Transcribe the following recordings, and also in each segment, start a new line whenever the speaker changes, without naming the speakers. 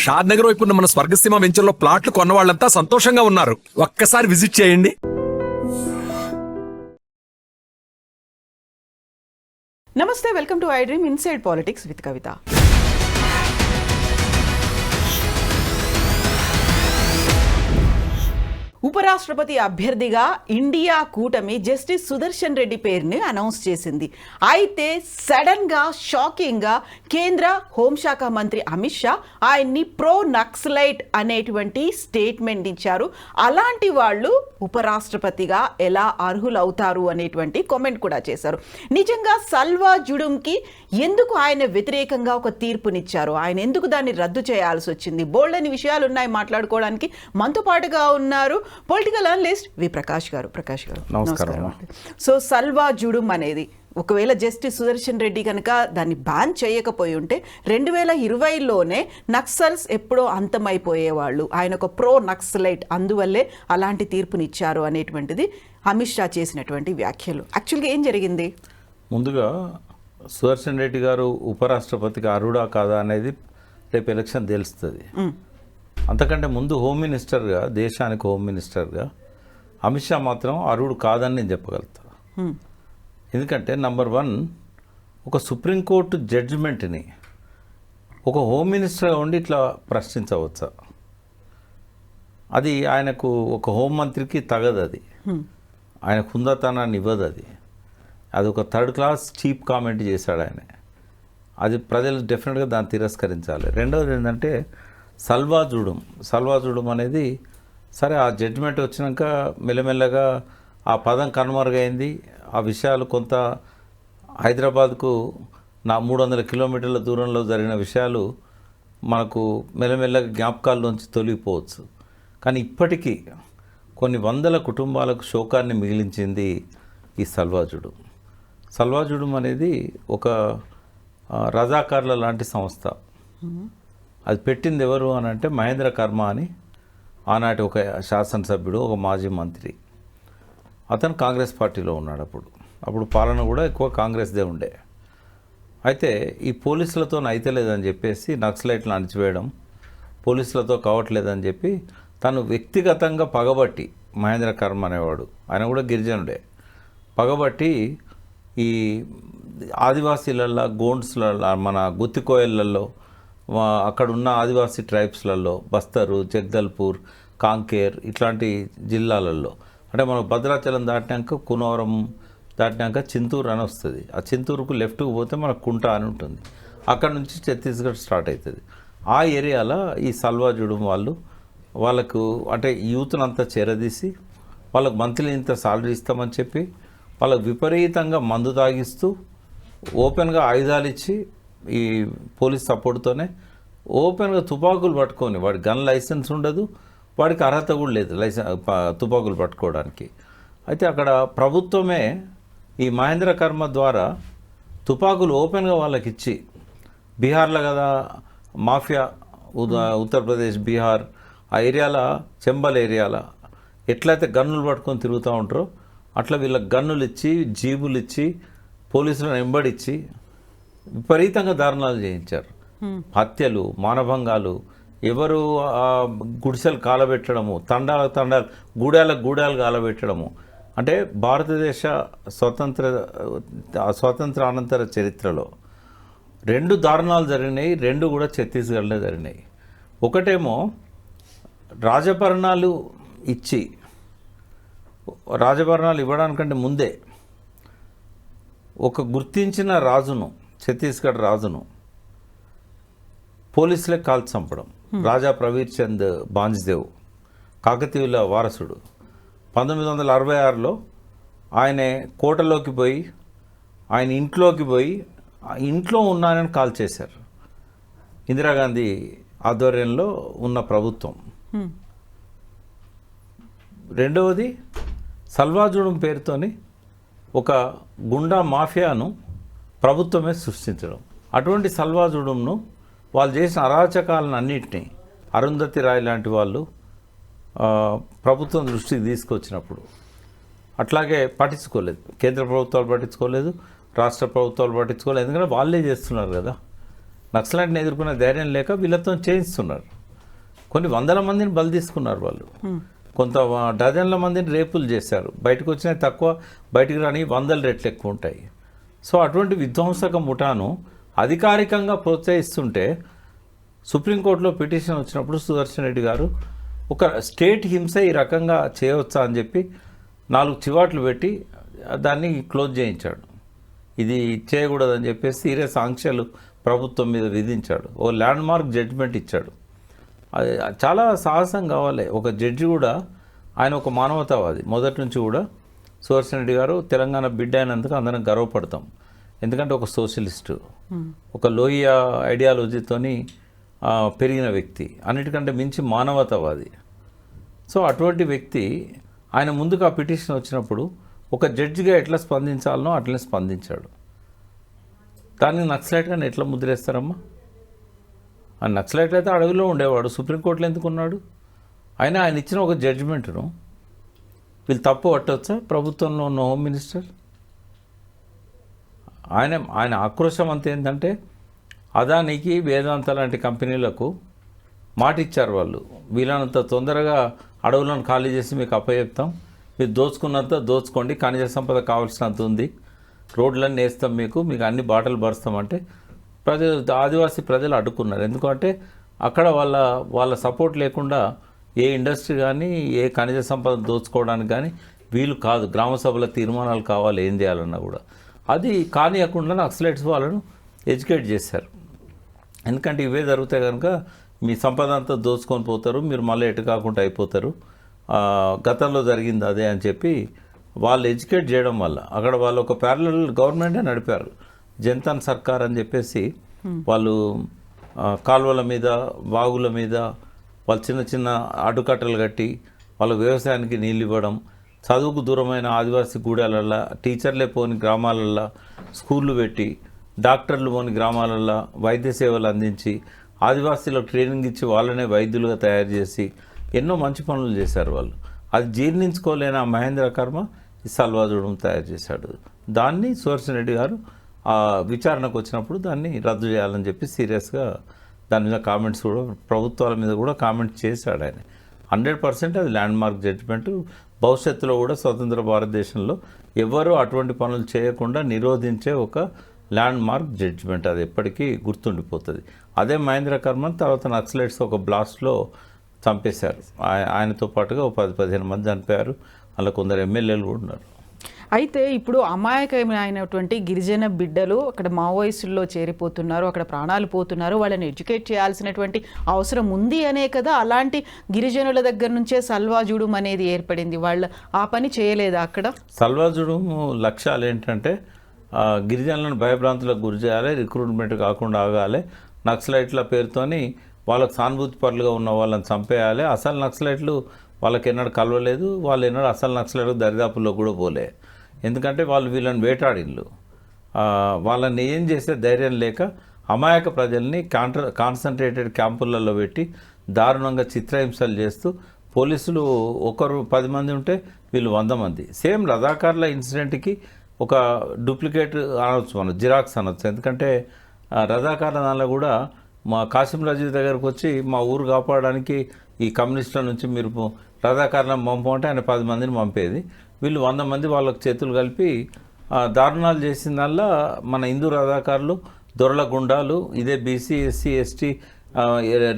షాద్ నగర్ వైపు ఉన్న మన స్వర్గసీమ వెంచర్లో ప్లాట్లు కొన్న వాళ్ళంతా సంతోషంగా ఉన్నారు. ఒక్కసారి విజిట్ చేయండి.
నమస్తే, welcome to I dream inside politics with Kavitha. ఉపరాష్ట్రపతి అభ్యర్థిగా ఇండియా కూటమి జస్టిస్ సుదర్శన్ రెడ్డి పేరుని అనౌన్స్ చేసింది. అయితే సడన్గా షాకింగ్గా కేంద్ర హోంశాఖ మంత్రి అమిత్ షా ఆయన్ని ప్రో నక్సలైట్ అనేటువంటి స్టేట్మెంట్ ఇచ్చారు. అలాంటి వాళ్ళు ఉపరాష్ట్రపతిగా ఎలా అర్హులవుతారు అనేటువంటి కామెంట్ కూడా చేశారు. నిజంగా సల్వా జుడుంకి ఎందుకు ఆయన వ్యతిరేకంగా ఒక తీర్పునిచ్చారు, ఆయన ఎందుకు దాన్ని రద్దు చేయాల్సి వచ్చింది, బోల్డ్ అని విషయాలు ఉన్నాయి మాట్లాడుకోవడానికి. మనతో పాటుగా ఉన్నారు పొలిటికల్ అనలిస్ట్ వి ప్రకాష్ గారు. ప్రకాష్ గారు నమస్కారం. సో సల్వా జుడుం అనేది ఒకవేళ జస్టిస్ సుదర్శన్ రెడ్డి కనుక దాన్ని బ్యాన్ చేయకపోయి ఉంటే 2020లోనే నక్సల్స్ ఎప్పుడో అంతమైపోయేవాళ్ళు. ఆయన ఒక ప్రో నక్సలైట్, అందువల్లే అలాంటి తీర్పునిచ్చారు అనేటువంటిది అమిత్ షా చేసినటువంటి వ్యాఖ్యలు. యాక్చువల్గా ఏం జరిగింది?
ముందుగా సుదర్శన్ రెడ్డి గారు ఉపరాష్ట్రపతికి అర్హుడా కాదా అనేది రేపు ఎలక్షన్ తెలుస్తుంది. అంతకంటే ముందు హోమ్ మినిస్టర్గా, దేశానికి హోమ్ మినిస్టర్గా అమిత్ షా మాత్రం అర్హుడు కాదని నేను చెప్పగలుగుతాను. ఎందుకంటే నంబర్ 1, ఒక సుప్రీంకోర్టు జడ్జిమెంట్ని ఒక హోమ్ మినిస్టర్గా ఉండి ఇట్లా ప్రశ్నించవచ్చా? అది ఆయనకు, ఒక హోంమంత్రికి తగదు. అది ఆయన హుందాతనాన్ని ఇవ్వదు. అది ఒక థర్డ్ క్లాస్ చీప్ కామెంట్ చేశాడు ఆయన. అది ప్రజలు డెఫినెట్గా దాన్ని తిరస్కరించాలి. రెండవది ఏంటంటే సల్వా జుడుం అనేది, సరే ఆ జడ్జిమెంట్ వచ్చినాక మెల్లమెల్లగా ఆ పదం కనుమరుగైంది. ఆ విషయాలు కొంత హైదరాబాద్కు 300 కిలోమీటర్ల దూరంలో జరిగిన విషయాలు మనకు మెల్లమెల్లగా జ్ఞాపకాల్లోంచి తొలగిపోవచ్చు. కానీ ఇప్పటికీ కొన్ని వందల కుటుంబాలకు శోకాన్ని మిగిలించింది ఈ సల్వా జుడుం అనేది ఒక రజాకార్ల లాంటి సంస్థ. అది పెట్టింది ఎవరు అని అంటే మహేంద్ర కర్మ అని, ఆనాటి ఒక శాసనసభ్యుడు, ఒక మాజీ మంత్రి. అతను కాంగ్రెస్ పార్టీలో ఉన్నాడు. అప్పుడు పాలన కూడా ఎక్కువ కాంగ్రెస్దే ఉండే. అయితే ఈ పోలీసులతో అయితలేదని చెప్పేసి, నక్సలైట్లను అణిచివేయడం పోలీసులతో కావట్లేదని చెప్పి తను వ్యక్తిగతంగా పగబట్టి, మహేంద్ర కర్మ అనేవాడు, ఆయన కూడా గిరిజనుడే, పగబట్టి ఈ ఆదివాసీలల్లో, గోండ్స్లలో, మన గుత్తికోయళ్ళల్లో, అక్కడున్న ఆదివాసీ ట్రైబ్స్లలో, బస్తరు, జగదల్పూర్, కాంకేర్ ఇట్లాంటి జిల్లాలలో, అంటే మనం భద్రాచలం దాటినాక, కునవరం దాటినాక చింతూరు అని వస్తుంది. ఆ చింతూరుకు లెఫ్ట్కి పోతే మనకు కుంట అని ఉంటుంది. అక్కడ నుంచి ఛత్తీస్గఢ్ స్టార్ట్ అవుతుంది. ఆ ఏరియాలో ఈ సల్వా జుడుం వాళ్ళకు అంటే యూత్ని అంతా చేరదీసి, వాళ్ళకు మంత్లీ ఇంత సాలరీ ఇస్తామని చెప్పి, వాళ్ళకు విపరీతంగా మందు తాగిస్తూ, ఓపెన్గా ఆయుధాలు ఇచ్చి, ఈ పోలీస్ సపోర్ట్తోనే ఓపెన్గా తుపాకులు పట్టుకొని, వాడి గన్ లైసెన్స్ ఉండదు, వాడికి అర్హత కూడా లేదు తుపాకులు పట్టుకోవడానికి. అయితే అక్కడ ప్రభుత్వమే ఈ మహేంద్ర కర్మ ద్వారా తుపాకులు ఓపెన్గా వాళ్ళకి ఇచ్చి, బీహార్లో కదా మాఫియా, ఉత్తరప్రదేశ్, బీహార్ ఆ ఏరియాలో, చెంబల్ ఏరియాలో ఎట్లయితే గన్నులు పట్టుకొని తిరుగుతూ ఉంటారో అట్లా వీళ్ళకి గన్నులు ఇచ్చి, జీబులు ఇచ్చి, పోలీసులను వెంబడించి విపరీతంగా దారుణాలు చేయించారు. హత్యలు, మానభంగాలు, ఎవరు గుడిసెలు కాలబెట్టడము, తండాలు, గూడాలు కాలబెట్టడము. అంటే భారతదేశ స్వాతంత్ర అనంతర చరిత్రలో 2 దారుణాలు జరిగినాయి. 2 కూడా ఛత్తీస్గఢ్లో జరిగినాయి. ఒకటేమో రాజభరణాలు ఇవ్వడానికంటే ముందే ఒక గుర్తించిన రాజును, ఛత్తీస్గఢ్ రాజును పోలీసులే కాల్చి చంపడం. రాజా ప్రవీర్ చంద్ బాంజ్దేవ్, కాకతీయుల వారసుడు, 1966లో ఆయన కోటలోకి పోయి, ఆయన ఇంట్లోకి పోయి, ఇంట్లో ఉన్నానని కాల్ చేశారు. ఇందిరాగాంధీ ఆధ్వర్యంలో ఉన్న ప్రభుత్వం. రెండవది సల్వా జుడుం పేరుతోని ఒక గుండా మాఫియాను ప్రభుత్వమే సృష్టించడం. అటువంటి సల్వా జుడుంను వాళ్ళు చేసిన అరాచకాలను అన్నింటినీ అరుంధతి రాయ్ లాంటి వాళ్ళు ప్రభుత్వం దృష్టికి తీసుకొచ్చినప్పుడు అట్లాగే పట్టించుకోలేదు. కేంద్ర ప్రభుత్వాలు పట్టించుకోలేదు, రాష్ట్ర ప్రభుత్వాలు పట్టించుకోలేదు. ఎందుకంటే వాళ్ళే చేస్తున్నారు కదా. నక్సలైట్ని ఎదుర్కొనే ధైర్యం లేక వీళ్ళతో చేయిస్తున్నారు. కొన్ని వందల మందిని బలి తీసుకున్నారు వాళ్ళు. కొంత డజన్ల మందిని రేపులు చేశారు. బయటకు వచ్చిన తక్కువ, బయటికి రాని 100 రెట్లు ఎక్కువ ఉంటాయి. సో అటువంటి విధ్వంసక ముఠాను అధికారికంగా ప్రోత్సహిస్తుంటే సుప్రీంకోర్టులో పిటిషన్ వచ్చినప్పుడు సుదర్శన్ రెడ్డి గారు ఒక స్టేట్ హింస ఈ రకంగా చేయవచ్చా అని చెప్పి 4 చివాట్లు పెట్టి దాన్ని క్లోజ్ చేయించాడు. ఇది చేయకూడదని చెప్పేసి సీరియస్ ఆంక్షలు ప్రభుత్వం మీద విధించాడు. ఓ ల్యాండ్ మార్క్ జడ్జిమెంట్ ఇచ్చాడు. అది చాలా సాహసం కావాలి ఒక జడ్జి కూడా. ఆయన ఒక మానవతావాది మొదటి నుంచి కూడా. సుదర్శన్ రెడ్డి గారు తెలంగాణ బిడ్డ అయినందుకు అందరం గర్వపడతాం. ఎందుకంటే ఒక సోషలిస్టు, ఒక లోయ ఐడియాలజీతోని పెరిగిన వ్యక్తి, అన్నిటికంటే మించి మానవతావాది. సో అటువంటి వ్యక్తి ఆయన ముందుకు ఆ పిటిషన్ వచ్చినప్పుడు ఒక జడ్జిగా ఎట్లా స్పందించాలనో అట్లనే స్పందించాడు. దాన్ని నక్సలైట్గా ఎట్లా ముద్రేస్తారమ్మా? ఆ నక్సలైట్ అయితే అడవిలో ఉండేవాడు, సుప్రీంకోర్టులో ఎందుకు ఉన్నాడు? ఆయన ఇచ్చిన ఒక జడ్జిమెంట్ను వీళ్ళు తప్పు పట్టవచ్చా? ప్రభుత్వంలో ఉన్న హోమ్ మినిస్టర్ ఆయన ఆక్రోశం అంత ఏంటంటే అదానికి, వేదాంత లాంటి కంపెనీలకు మాట ఇచ్చారు వాళ్ళు, వీళ్ళనంత తొందరగా అడవులను ఖాళీ చేసి మీకు అప్పచెప్తాం, మీరు దోచుకున్నంత దోచుకోండి, ఖనిజ సంపద కావాల్సినంత ఉంది, రోడ్లన్నీ వేస్తాం, మీకు అన్ని బాటలు పరుస్తామంటే ఆదివాసీ ప్రజలు అడ్డుకున్నారు. ఎందుకంటే అక్కడ వాళ్ళ సపోర్ట్ లేకుండా ఏ ఇండస్ట్రీ కానీ ఏ ఖనిజ సంపద దోచుకోవడానికి కానీ వీలు కాదు. గ్రామ సభల తీర్మానాలు కావాలి ఏం చేయాలన్నా కూడా. అది కానియకుండా నక్సలైట్స్ వాళ్ళను ఎడ్యుకేట్ చేశారు. ఎందుకంటే ఇవే జరిగితే కనుక మీ సంపద అంతా దోచుకొని పోతారు, మీరు మళ్ళీ ఎటు కాకుండా అయిపోతారు, గతంలో జరిగింది అదే అని చెప్పి వాళ్ళు ఎడ్యుకేట్ చేయడం వల్ల అక్కడ వాళ్ళు ఒక ప్యారలల్ గవర్నమెంటే నడిపారు. జనతాన్ సర్కార్ అని చెప్పేసి వాళ్ళు కాలువల మీద, వాగుల మీద వాళ్ళు చిన్న చిన్న అడ్డుకట్టలు కట్టి వాళ్ళ వ్యవసాయానికి నీళ్ళు ఇవ్వడం, చదువుకు దూరమైన ఆదివాసీ గూడాలల్లో, టీచర్లే పోని గ్రామాలల్లో స్కూళ్ళు పెట్టి, డాక్టర్లు పోని గ్రామాలల్లో వైద్య సేవలు అందించి, ఆదివాసీలకు ట్రైనింగ్ ఇచ్చి వాళ్ళనే వైద్యులుగా తయారు చేసి ఎన్నో మంచి పనులు చేశారు వాళ్ళు. అది జీర్ణించుకోలేని ఆ మహేంద్ర కర్మ ఈ సల్వాజుడం తయారు చేశాడు. దాన్ని సుదర్శన్ రెడ్డి గారు విచారణకు వచ్చినప్పుడు దాన్ని రద్దు చేయాలని చెప్పి సీరియస్గా దాని మీద కామెంట్స్ కూడా, ప్రభుత్వాల మీద కూడా కామెంట్స్ చేశాడు ఆయన. 100% అది ల్యాండ్ మార్క్ జడ్జిమెంట్. భవిష్యత్తులో కూడా స్వతంత్ర భారతదేశంలో ఎవరూ అటువంటి పనులు చేయకుండా నిరోధించే ఒక ల్యాండ్ మార్క్ జడ్జిమెంట్. అది ఎప్పటికీ గుర్తుండిపోతుంది. అదే మహేంద్ర కర్మన్ తర్వాత నక్సలైట్స్ ఒక బ్లాస్ట్లో చంపేశారు. ఆయనతో పాటుగా ఒక 10-15 మంది చనిపోయారు. అలా కొందరు ఎమ్మెల్యేలు కూడా ఉన్నారు.
అయితే ఇప్పుడు అమాయకమైనటువంటి గిరిజన బిడ్డలు అక్కడ మావోయిస్టుల్లో చేరిపోతున్నారు, అక్కడ ప్రాణాలు పోతున్నారు, వాళ్ళని ఎడ్యుకేట్ చేయాల్సినటువంటి అవసరం ఉంది అనే కదా అలాంటి గిరిజనుల దగ్గర నుంచే సల్వాజుడుం అనేది ఏర్పడింది. వాళ్ళు ఆ పని చేయలేదా అక్కడ?
సల్వాజుడుం లక్ష్యాలు ఏంటంటే గిరిజనులను భయభ్రాంతులకు గురి చేయాలి, రిక్రూట్మెంట్ కాకుండా ఆగాలి, నక్సలైట్ల పేరుతోని వాళ్ళకు సానుభూతి పరులుగా ఉన్న వాళ్ళని చంపేయాలి. అసలు నక్సలైట్లు వాళ్ళకి ఎన్నడూ కలవలేదు, వాళ్ళు ఎన్నడూ అసలు నక్సలైట్లు దరిదాపుల్లో కూడా పోలే. ఎందుకంటే వాళ్ళు వీళ్ళని వేటాడిళ్ళు. వాళ్ళని ఏం చేసే ధైర్యం లేక అమాయక ప్రజల్ని కాన్సన్ట్రేటెడ్ క్యాంపులలో పెట్టి దారుణంగా చిత్రహింసలు చేస్తూ, పోలీసులు ఒకరు 10 మంది ఉంటే వీళ్ళు 100 మంది. సేమ్ రజాకార్ల ఇన్సిడెంట్కి ఒక డూప్లికేట్ అనవచ్చు, మనం జిరాక్స్ అనవచ్చు. ఎందుకంటే రజాకార్ల దానిలో కూడా మా కాసిం రజీ దగ్గరకు వచ్చి మా ఊరు కాపాడడానికి ఈ కమ్యూనిస్టుల నుంచి మీరు రజాకారులను పంపమంటే ఆయన 10 మందిని పంపేది. వీళ్ళు 100 మంది వాళ్ళకు చేతులు కలిపి దారుణాలు చేసిందల్లా మన హిందూ రజాకారులు, దొరల గుండాలు, ఇదే బీసీ, ఎస్సీ, ఎస్టీ,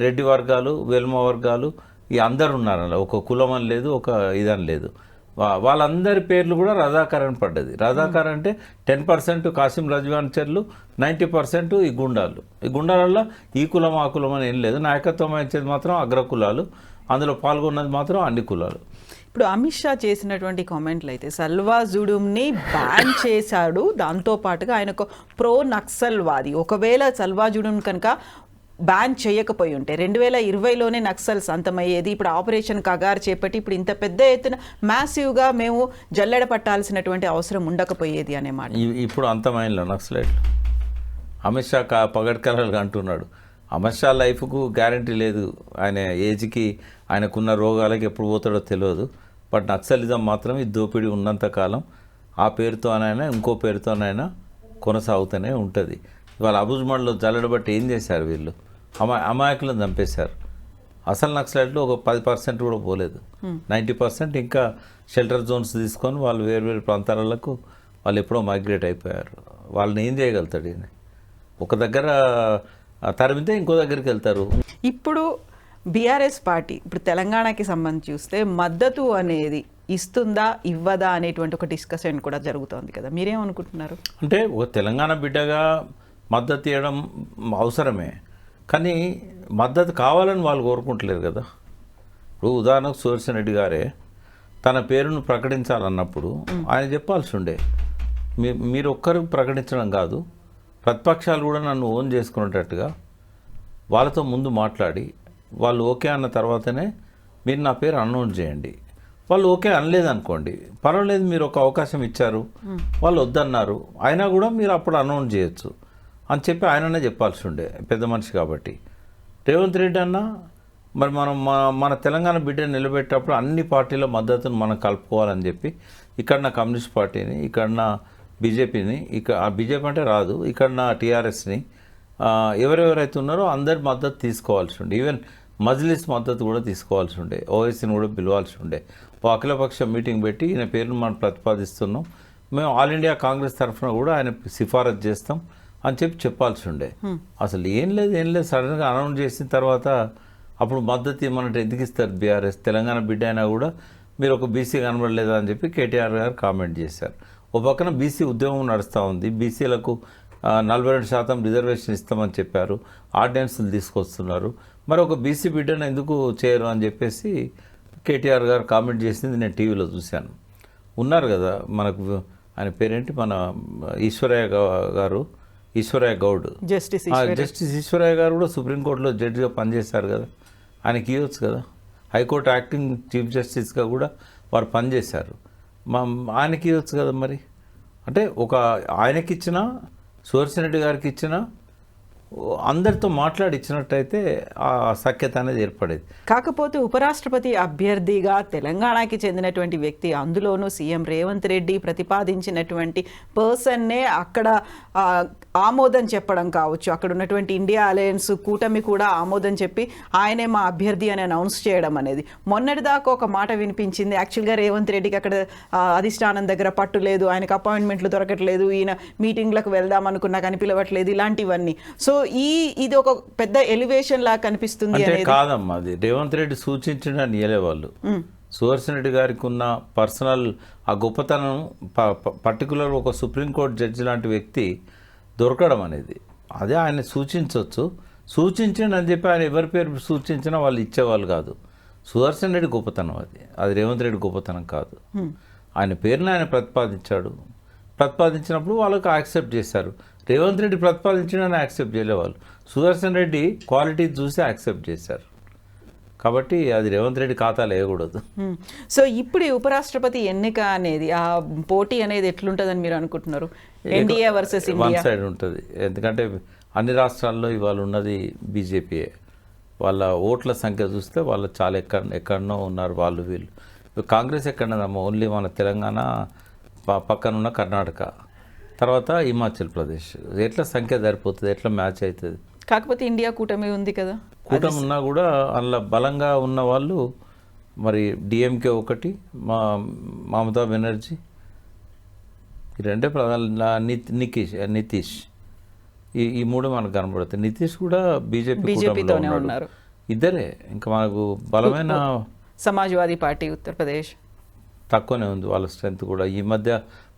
రెడ్డి వర్గాలు, వెల్మ వర్గాలు, ఈ అందరు ఉన్నారు. అలా ఒక కులం అని లేదు, ఒక ఇదని లేదు. వాళ్ళందరి పేర్లు కూడా రజాకార్ అని పడ్డది. రజాకార్ అంటే 10% కాసిం రజ్వాన్చర్లు, 90% ఈ గుండాలు. ఈ గుండాలలో ఈ కులం ఆ కులం అని ఏం లేదు. నాయకత్వం వహించేది మాత్రం అగ్రకులాలు, అందులో పాల్గొన్నది మాత్రం అన్ని కులాలు.
ఇప్పుడు అమిత్ షా చేసినటువంటి కామెంట్లు అయితే సల్వాజుడుంని బ్యాన్ చేశాడు, దాంతోపాటుగా ఆయన ఒక ప్రో నక్సల్వాది. ఒకవేళ సల్వాజుడుం కనుక బ్యాన్ చేయకపోయి ఉంటే 2020లోనే నక్సల్స్ అంతమయ్యేది. ఇప్పుడు ఆపరేషన్ కగార్ చేపట్టి ఇప్పుడు ఇంత పెద్ద ఎత్తున మ్యాసివ్గా మేము జల్లెడ పట్టాల్సినటువంటి అవసరం ఉండకపోయేది అనే మాట.
ఇప్పుడు అంతమైనలో నక్సలైట్లు అమిత్ షా పగడ్కలలుగా అంటున్నాడు. అమిత్ షా లైఫ్కు గ్యారంటీ లేదు. ఆయన ఏజ్కి, ఆయనకున్న రోగాలకి ఎప్పుడు పోతాడో తెలియదు. బట్ నక్సలిజం మాత్రం ఈ దోపిడీ ఉన్నంతకాలం ఆ పేరుతోనైనా ఇంకో పేరుతోనైనా కొనసాగుతూనే ఉంటుంది. ఇవాళ అబుజ్మడ్లో జల్లెడబట్టి ఏం చేశారు వీళ్ళు? అమాయకులను చంపేశారు. అసలు నక్సలైట్లు ఒక 10% కూడా పోలేదు. 90% ఇంకా షెల్టర్ జోన్స్ తీసుకొని వాళ్ళు వేరు ప్రాంతాలకు వాళ్ళు ఎప్పుడో మైగ్రేట్ అయిపోయారు. వాళ్ళని ఏం చేయగలుగుతాడు ఈయన? ఒక దగ్గర తరిమితే ఇంకో దగ్గరికి వెళ్తారు.
ఇప్పుడు బీఆర్ఎస్ పార్టీ ఇప్పుడు తెలంగాణకి సంబంధించి చూస్తే మద్దతు అనేది ఇస్తుందా ఇవ్వదా అనేటువంటి ఒక డిస్కషన్ కూడా జరుగుతోంది కదా, మీరేమనుకుంటున్నారు?
అంటే ఒక తెలంగాణ బిడ్డగా మద్దతు ఇవ్వడం అవసరమే, కానీ మద్దతు కావాలని వాళ్ళు కోరుకుంటలేరు కదా. ఇప్పుడు ఉదాహరణకు సుదర్శన్ రెడ్డి గారే తన పేరును ప్రకటించాలన్నప్పుడు ఆయన చెప్పాల్సి ఉండే, మీరు ఒక్కరు ప్రకటించడం కాదు, ప్రతిపక్షాలు కూడా నన్ను ఓన్ చేసుకునేటట్టుగా వాళ్ళతో ముందు మాట్లాడి వాళ్ళు ఓకే అన్న తర్వాతనే మీరు నా పేరు అనౌన్స్ చేయండి. వాళ్ళు ఓకే అనలేదనుకోండి, పర్వాలేదు, మీరు ఒక అవకాశం ఇచ్చారు, వాళ్ళు వద్దన్నారు, అయినా కూడా మీరు అప్పుడు అనౌన్స్ చేయొచ్చు అని చెప్పి ఆయననే చెప్పాల్సి ఉండే, పెద్ద మనిషి కాబట్టి. రేవంత్ రెడ్డి అన్న మరి మనం మన తెలంగాణ బిడ్డను నిలబెట్టేటప్పుడు అన్ని పార్టీల మద్దతును మనం కలుపుకోవాలని చెప్పి ఇక్కడ కమ్యూనిస్ట్ పార్టీని, ఇక్కడ బీజేపీని, బీజేపీ అంటే రాదు, ఇక్కడ టీఆర్ఎస్ని, ఎవరెవరైతే ఉన్నారో అందరి మద్దతు తీసుకోవాల్సి ఉండే, ఈవెన్ మజ్లిస్ మద్దతు కూడా తీసుకోవాల్సి ఉండే, ఓవైసీని కూడా పిలవాల్సి ఉండే. ఓ అఖిలపక్ష మీటింగ్ పెట్టి ఈయన పేరును మనం ప్రతిపాదిస్తున్నాం, మేము ఆల్ ఇండియా కాంగ్రెస్ తరఫున కూడా ఆయన సిఫారసు చేస్తాం అని చెప్పాల్సి ఉండే. అసలు ఏం లేదు సడన్గా అనౌన్స్ చేసిన తర్వాత అప్పుడు మద్దతు ఇవ్వమంటే ఎందుకు ఇస్తారు బీఆర్ఎస్? తెలంగాణ బిడ్డ అయినా కూడా మీరు ఒక బీసీ కనబడలేదా అని చెప్పి కేటీఆర్ గారు కామెంట్ చేశారు. ఓ పక్కన బీసీ ఉద్యమం నడుస్తూ ఉంది, బీసీలకు 42% రిజర్వేషన్ ఇస్తామని చెప్పారు, ఆర్డినెన్స్లు తీసుకొస్తున్నారు, మరి ఒక బీసీ బిడ్డను ఎందుకు చేయరు అని చెప్పేసి కేటీఆర్ గారు కామెంట్ చేసింది నేను టీవీలో చూశాను. ఉన్నారు కదా మనకు, ఆయన పేరేంటి, మన ఈశ్వరయ్య గౌడ్, జస్టిస్ ఈశ్వరయ్య గారు కూడా సుప్రీంకోర్టులో జడ్జిగా పనిచేశారు కదా, ఆయనకి ఇవ్వచ్చు కదా. హైకోర్టు యాక్టింగ్ చీఫ్ జస్టిస్గా కూడా వారు పనిచేశారు, ఆయనకి ఇవ్వచ్చు కదా. మరి అంటే ఒక ఆయనకి ఇచ్చిన, సుదర్శన్ రెడ్డి గారికి ఇచ్చిన, అందరితో మాట్లాడి ఇచ్చినట్టయితే ఆ సఖ్యత అనేది ఏర్పడేది.
కాకపోతే ఉపరాష్ట్రపతి అభ్యర్థిగా తెలంగాణకి చెందినటువంటి వ్యక్తి, అందులోనూ సీఎం రేవంత్ రెడ్డి ప్రతిపాదించినటువంటి పర్సన్నే అక్కడ ఆమోదం చెప్పడం కావచ్చు, అక్కడ ఉన్నటువంటి ఇండియా అలయన్స్ కూటమి కూడా ఆమోదం చెప్పి ఆయనే మా అభ్యర్థి అని అనౌన్స్ చేయడం అనేది, మొన్నటిదాకా ఒక మాట వినిపించింది, యాక్చువల్గా రేవంత్ రెడ్డికి అక్కడ అధిష్టానం దగ్గర పట్టు లేదు, ఆయనకు అపాయింట్మెంట్లు దొరకట్లేదు, ఈయన మీటింగ్లకు వెళ్దాం అనుకున్నా కానీ పిలవట్లేదు, ఇలాంటివన్నీ. సో ఇది ఒక పెద్ద ఎలివేషన్ లా కనిపిస్తుంది
అనేది కాదమ్మా. అది రేవంత్ రెడ్డి సూచించిన నియలే వాళ్ళు. సుదర్శన్ రెడ్డి గారికి ఉన్న పర్సనల్ ఆ గొప్పతనం, పర్టికులర్ ఒక సుప్రీంకోర్టు జడ్జి లాంటి వ్యక్తి దొరకడం అనేది, అదే ఆయన సూచించండి అని చెప్పి ఆయన ఎవరి పేరు సూచించినా వాళ్ళు ఇచ్చేవాళ్ళు కాదు. సుదర్శన్ రెడ్డి గొప్పతనం అది రేవంత్ రెడ్డి గొప్పతనం కాదు. ఆయన పేరుని ఆయన ప్రతిపాదించినప్పుడు వాళ్ళకు యాక్సెప్ట్ చేశారు. రేవంత్ రెడ్డి ప్రతిపాదించడాన్ని యాక్సెప్ట్ చేయలే వాళ్ళు, సుదర్శన్ రెడ్డి క్వాలిటీ చూసి యాక్సెప్ట్ చేశారు. కాబట్టి అది రేవంత్ రెడ్డి ఖాతాలో వేయకూడదు.
సో ఇప్పుడు ఉపరాష్ట్రపతి ఎన్నిక అనేది, ఆ పోటీ అనేది ఎట్లుంటుందని మీరు అనుకుంటున్నారు? NDA versus India
one side ఉంటుంది. ఎందుకంటే అన్ని రాష్ట్రాల్లో ఇవాళ ఉన్నది బీజేపీయే. వాళ్ళ ఓట్ల సంఖ్య చూస్తే వాళ్ళు చాలా ఎక్కడనో ఉన్నారు వాళ్ళు వీళ్ళు. కాంగ్రెస్ ఎక్కడనదమ్మా, ఓన్లీ మన తెలంగాణ, పక్కనున్న కర్ణాటక, తర్వాత హిమాచల్ ప్రదేశ్. ఎట్లా సంఖ్య సరిపోతుంది, ఎట్లా మ్యాచ్ అవుతుంది?
కాకపోతే ఇండియా కూటమి ఉంది కదా,
కూటమి ఉన్నా కూడా అందులో బలంగా ఉన్న వాళ్ళు మరి డిఎంకే ఒకటి, మమతా బెనర్జీ, ఈ రెండే ప్రధాన, నితీష్, ఈ మూడు మనకు కనబడుతుంది. నితీష్ కూడా బీజేపీతోనే ఉన్నారు. ఇద్దరే ఇంకా మనకు బలమైన.
సమాజ్వాదీ పార్టీ ఉత్తరప్రదేశ్
తక్కువనే ఉంది వాళ్ళ స్ట్రెంత్ కూడా. ఈ మధ్య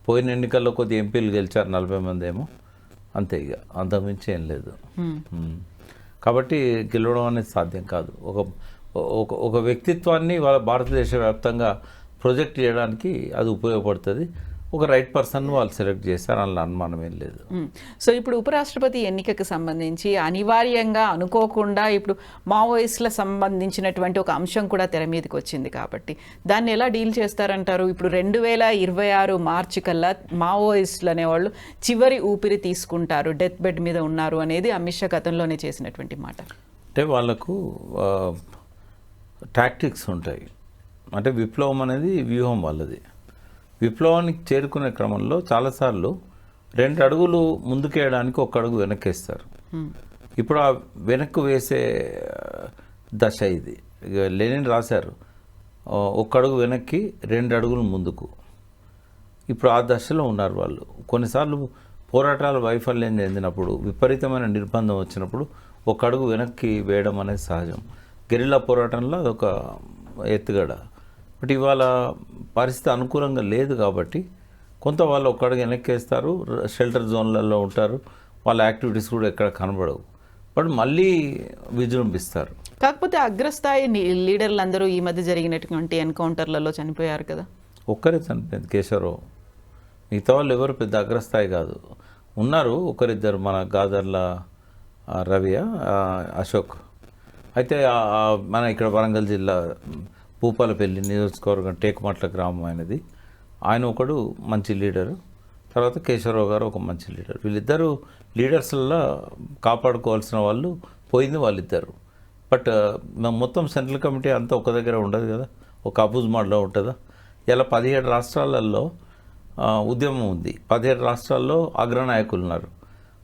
పోయిన ఎన్నికల్లో కొద్ది ఎంపీలు గెలిచారు, 40 మంది ఏమో, అంతే. ఇక అంతకుమించి ఏం లేదు. కాబట్టి గెలవడం అనేది సాధ్యం కాదు. ఒక వ్యక్తిత్వాన్ని వాళ్ళ భారతదేశ వ్యాప్తంగా ప్రొజెక్ట్ చేయడానికి అది ఉపయోగపడుతుంది. ఒక రైట్ పర్సన్ వాళ్ళు సెలెక్ట్ చేశారు, అందులో అనుమానం ఏం లేదు.
సో ఇప్పుడు ఉపరాష్ట్రపతి ఎన్నికకు సంబంధించి అనివార్యంగా అనుకోకుండా ఇప్పుడు మావోయిస్టుల సంబంధించినటువంటి ఒక అంశం కూడా తెర మీదకి వచ్చింది. కాబట్టి దాన్ని ఎలా డీల్ చేస్తారంటారు? ఇప్పుడు 2026 మార్చి కల్లా మావోయిస్టులు అనేవాళ్ళు చివరి ఊపిరి తీసుకుంటారు, డెత్ బెడ్ మీద ఉన్నారు అనేది అమిత్ షా గతంలోనే చేసినటువంటి మాట.
అంటే వాళ్ళకు టాక్టిక్స్ ఉంటాయి. అంటే విప్లవం అనేది వ్యూహం వాళ్ళది. విప్లవానికి చేరుకునే క్రమంలో చాలాసార్లు 2 అడుగులు ముందుకేయడానికి 1 అడుగు వెనక్కేస్తారు. ఇప్పుడు ఆ వెనక్కు వేసే దశ ఇది. ఇక లెనిన్ రాశారు, ఒక్క అడుగు వెనక్కి 2 అడుగులు ముందుకు. ఇప్పుడు ఆ దశలో ఉన్నారు వాళ్ళు. కొన్నిసార్లు పోరాటాలు వైఫల్యం చెందినప్పుడు, విపరీతమైన నిర్బంధం వచ్చినప్పుడు ఒక అడుగు వెనక్కి వేయడం అనేది సహజం. గెరిల్లా పోరాటంలో అదొక ఎత్తుగడ. బట్ ఇవాళ పరిస్థితి అనుకూలంగా లేదు కాబట్టి కొంత వాళ్ళు ఒక అడుగు వెనక్కి వేస్తారు, షెల్టర్ జోన్లలో ఉంటారు, వాళ్ళ యాక్టివిటీస్ కూడా ఎక్కడ కనబడవు, బట్ మళ్ళీ విజృంభిస్తారు.
కాకపోతే అగ్రస్థాయి లీడర్లందరూ ఈ మధ్య జరిగినటువంటి ఎన్కౌంటర్లలో చనిపోయారు కదా.
ఒక్కరే చనిపోయింది కేశవరావు, మిగతా వాళ్ళు ఎవరు పెద్ద అగ్రస్థాయి కాదు. ఉన్నారు ఒకరిద్దరు, మన గాదర్ల రవి, అశోక్. అయితే మన ఇక్కడ వరంగల్ జిల్లా భూపాలపల్లి నియోజకవర్గం టేకుమట్ల గ్రామం ఆయనది. ఆయన ఒకడు మంచి లీడరు, తర్వాత కేశవరావు గారు ఒక మంచి లీడర్. వీళ్ళిద్దరూ లీడర్స్లలో కాపాడుకోవాల్సిన వాళ్ళు పోయింది వాళ్ళిద్దరు. బట్ మొత్తం సెంట్రల్ కమిటీ అంతా ఒక దగ్గర ఉండదు కదా, ఒక అబుజ్మాడ్లో ఉంటుందా? ఇలా 17 రాష్ట్రాలలో ఉద్యమం ఉంది, 17 రాష్ట్రాల్లో అగ్రనాయకులు ఉన్నారు.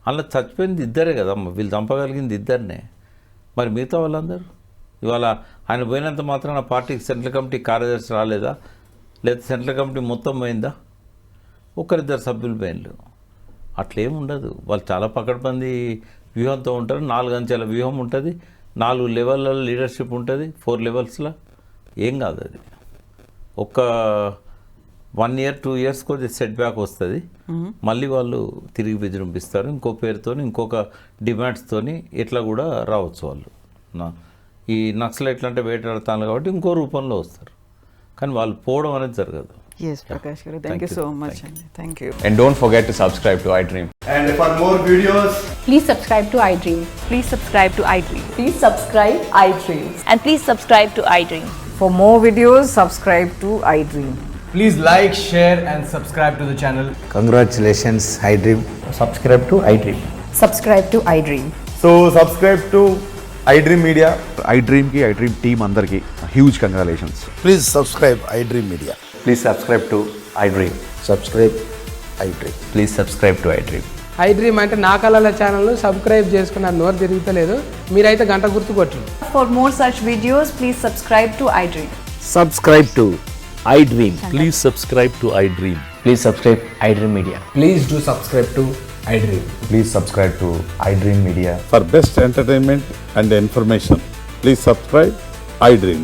అలా చచ్చిపోయింది ఇద్దరే కదమ్మా, వీళ్ళు చంపగలిగింది ఇద్దరినే. మరి మిగతా వాళ్ళందరూ ఇవాళ ఆయన పోయినంత మాత్రాన పార్టీకి సెంట్రల్ కమిటీ కార్యదర్శి రాలేదా? లేదా సెంట్రల్ కమిటీ మొత్తం పోయిందా? ఒకరిద్దరు సభ్యులు పోయినలు. అట్లేం ఉండదు. వాళ్ళు చాలా పకడ్బందీ వ్యూహంతో ఉంటారు. 4 అంచెల వ్యూహం ఉంటుంది, 4 లెవెల్లో లీడర్షిప్ ఉంటుంది, 4 లెవెల్స్లో. ఏం కాదు అది. ఒక 1 year 2 years కొద్దిగా సెట్ బ్యాక్ వస్తుంది, మళ్ళీ వాళ్ళు తిరిగి విజృంభిస్తారు. ఇంకో పేరుతో, ఇంకొక డిమాండ్స్తోని ఇట్లా కూడా రావచ్చు వాళ్ళు. ఈ నక్సలైట్లు అంటే వేటాడతాను కాబట్టి ఇంకో రూపంలో వస్తారు, కానీ వాళ్ళు పోవడం అనేది జరగదు.
ఎస్ ప్రకాష్ గారు, థ్యాంక్ యూ సో మచ్ అండి. Thank you.
And don't forget to subscribe to iDream.
And for more videos,
Please subscribe to iDream.
Please subscribe to iDream.
Please subscribe iDream.
And please subscribe to iDream.
For more videos, subscribe to iDream.
please like, share and subscribe to the channel.
Congratulations, iDream.
Subscribe to iDream.
Subscribe to iDream.
So subscribe to iDream Media.
iDream ki iDream team అందరికి huge congratulations.
Please subscribe iDream Media.
Please subscribe to iDream.
Subscribe iDream.
Please subscribe to iDream.
iDream అంటే నా కళల ఛానల్ను subscribe చేసుకున్న నోరు తిరుగుతలేదు, మీరైతే గంట గుర్తు కొట్టండి.
For more such videos, please subscribe to iDream.
Subscribe to iDream.
Please subscribe to iDream.
Please subscribe iDream Media.
Please do subscribe to iDream.
Please subscribe to iDream Media.
For best entertainment and information, please subscribe iDream.